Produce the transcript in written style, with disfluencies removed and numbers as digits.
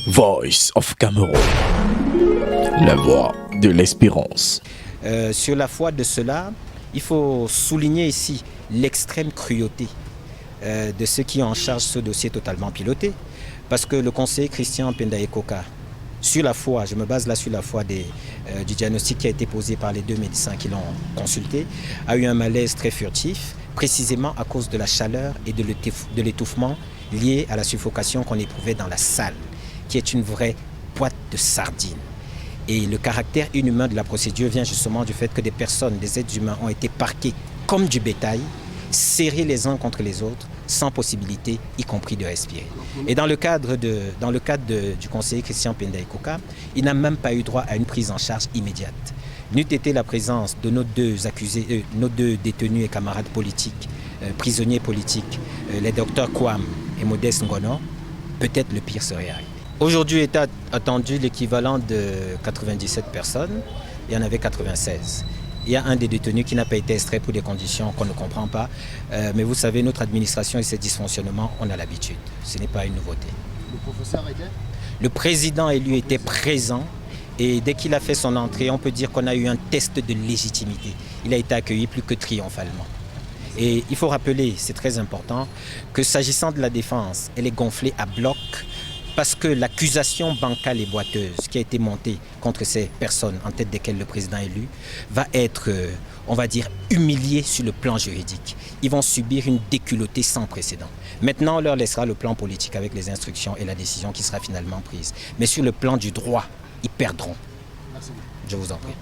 Voice of Cameroun, la voix de l'espérance. Sur la foi de cela, il faut souligner ici l'extrême cruauté de ceux qui ont en charge ce dossier totalement piloté. Parce que le conseiller Christian Pendaye Koka, sur la foi, je me base là sur la foi du diagnostic qui a été posé par les deux médecins qui l'ont consulté, a eu un malaise très furtif, précisément à cause de la chaleur et de l'étouffement lié à la suffocation qu'on éprouvait dans la salle, qui est une vraie boîte de sardines. Et le caractère inhumain de la procédure vient justement du fait que des personnes, des êtres humains ont été parqués comme du bétail, serrés les uns contre les autres, sans possibilité, y compris de respirer. Et dans le cadre du conseiller Christian Pendaye Koka, il n'a même pas eu droit à une prise en charge immédiate. N'eût été la présence de nos deux accusés, nos deux détenus et camarades politiques, prisonniers politiques, les docteurs Kouam et Modeste Ngono, peut-être le pire serait arrivé. Aujourd'hui est attendu l'équivalent de 97 personnes, il y en avait 96. Il y a un des détenus qui n'a pas été extrait pour des conditions qu'on ne comprend pas. Mais vous savez, notre administration et ses dysfonctionnements, on a l'habitude. Ce n'est pas une nouveauté. Le professeur était ? Le président élu était présent. Et dès qu'il a fait son entrée, on peut dire qu'on a eu un test de légitimité. Il a été accueilli plus que triomphalement. Et il faut rappeler, c'est très important, que s'agissant de la défense, elle est gonflée à bloc parce que l'accusation bancale et boiteuse qui a été montée contre ces personnes, en tête desquelles le président élu, va être, on va dire, humiliée sur le plan juridique. Ils vont subir une déculottée sans précédent. Maintenant, on leur laissera le plan politique avec les instructions et la décision qui sera finalement prise. Mais sur le plan du droit, ils perdront. Merci. Je vous en prie.